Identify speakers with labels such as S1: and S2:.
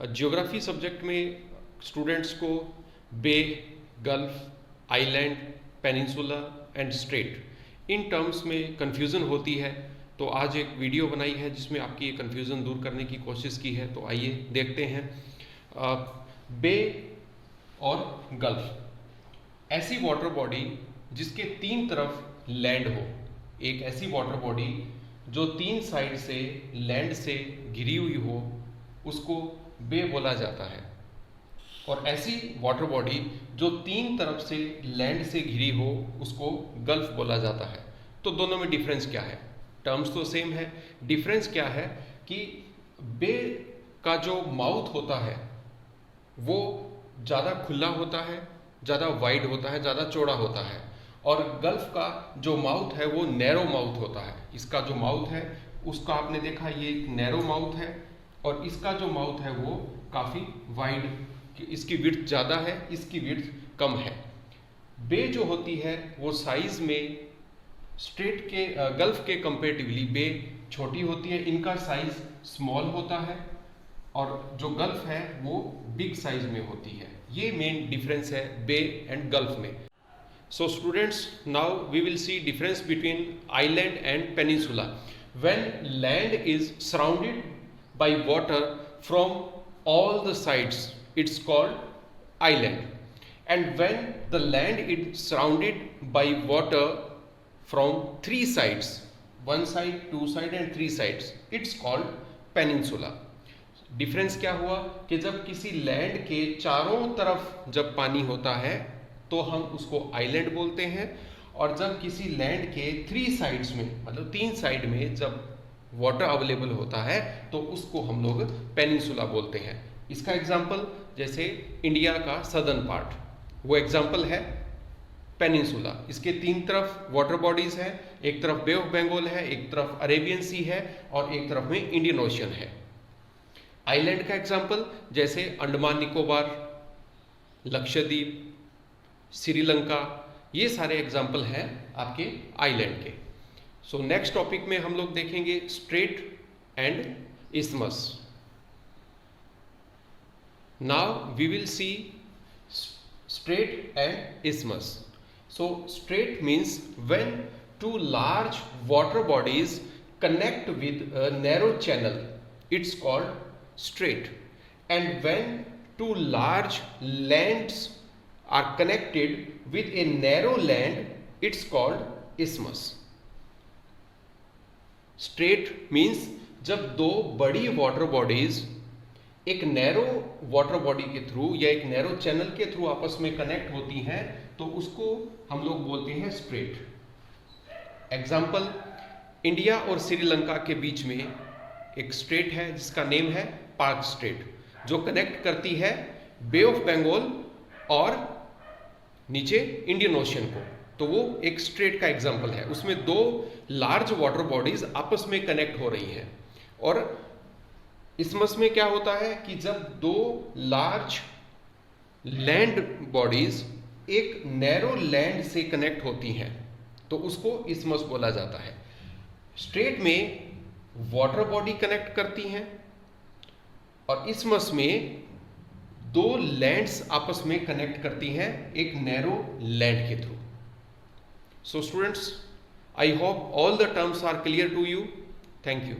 S1: Geography subject में students को bay, gulf, island, peninsula and strait इन टर्म्स में कन्फ्यूज़न होती है। तो आज एक वीडियो बनाई है जिसमें आपकी ये कन्फ्यूज़न दूर करने की कोशिश की है। तो आइए देखते हैं। बे और गल्फ ऐसी वाटर बॉडी जिसके तीन तरफ लैंड हो, एक ऐसी वाटर बॉडी जो तीन साइड से लैंड से घिरी हुई हो, उसको बे बोला जाता है। और ऐसी वाटर बॉडी जो तीन तरफ से लैंड से घिरी हो, उसको गल्फ बोला जाता है। तो दोनों में डिफरेंस क्या है? टर्म्स तो सेम है, डिफरेंस क्या है कि बे का जो माउथ होता है वो ज़्यादा खुला होता है, ज़्यादा वाइड होता है, ज़्यादा चौड़ा होता है। और गल्फ का जो माउथ है वो नैरो माउथ होता है। इसका जो माउथ है उसका आपने देखा, ये एक नैरो माउथ है, और इसका जो माउथ है वो काफ़ी वाइड, इसकी विड्थ ज़्यादा है, इसकी विड्थ कम है। बे जो होती है वो साइज में स्ट्रेट के गल्फ के कंपेरेटिवली बे छोटी होती है, इनका साइज स्मॉल होता है, और जो गल्फ है वो बिग साइज में होती है। ये मेन डिफरेंस है बे एंड गल्फ में। So students, now we will see difference between island and peninsula. When land is surrounded by water from all the sides, it's called island. And when the land is surrounded by water from three sides, one side, two side and three sides, it's called peninsula. Difference क्या हुआ कि जब किसी land के चारों तरफ जब पानी होता है तो हम उसको आइलैंड बोलते हैं, और जब किसी लैंड के थ्री साइड्स में, मतलब तीन साइड में जब वाटर अवेलेबल होता है तो उसको हम लोग पेनिनसुला बोलते हैं। इसका एग्जांपल जैसे इंडिया का सदर्न पार्ट, वो एग्जांपल है पेनिनसुला। इसके तीन तरफ वाटर बॉडीज है, एक तरफ बे ऑफ बंगाल है, एक तरफ अरेबियन सी है, और एक तरफ में इंडियन ओशन है। आइलैंड का एग्जांपल जैसे अंडमान निकोबार, लक्षद्वीप, श्रीलंका, ये सारे एग्जाम्पल हैं आपके आइलैंड के। सो नेक्स्ट टॉपिक में हम लोग देखेंगे strait and isthmus. Now we will see strait and isthmus. So strait means when two large water bodies connect with a narrow channel, it's called straight. And when two large lands are connected with a narrow land, it's called isthmus. Straight means जब दो बड़ी water bodies एक narrow water body के through या एक narrow channel के through आपस में कनेक्ट होती हैं तो उसको हम लोग बोलते हैं स्ट्रेट। एग्जाम्पल, इंडिया और श्रीलंका के बीच में एक स्ट्रेट है जिसका नेम है पार्क स्ट्रेट, जो कनेक्ट करती है बे ऑफ बंगाल और नीचे इंडियन ओशन को। तो वो एक स्ट्रेट का एग्जांपल है, उसमें दो लार्ज वाटर बॉडीज आपस में कनेक्ट हो रही हैं। और इस्मस में क्या होता है कि जब दो लार्ज लैंड बॉडीज एक नैरो लैंड से कनेक्ट होती हैं तो उसको इस्मस बोला जाता है। स्ट्रेट में वाटर बॉडी कनेक्ट करती हैं और इस्मस में दो लैंड्स आपस में कनेक्ट करती हैं एक नैरो लैंड के through. So students, I hope all the terms are clear to you. Thank you.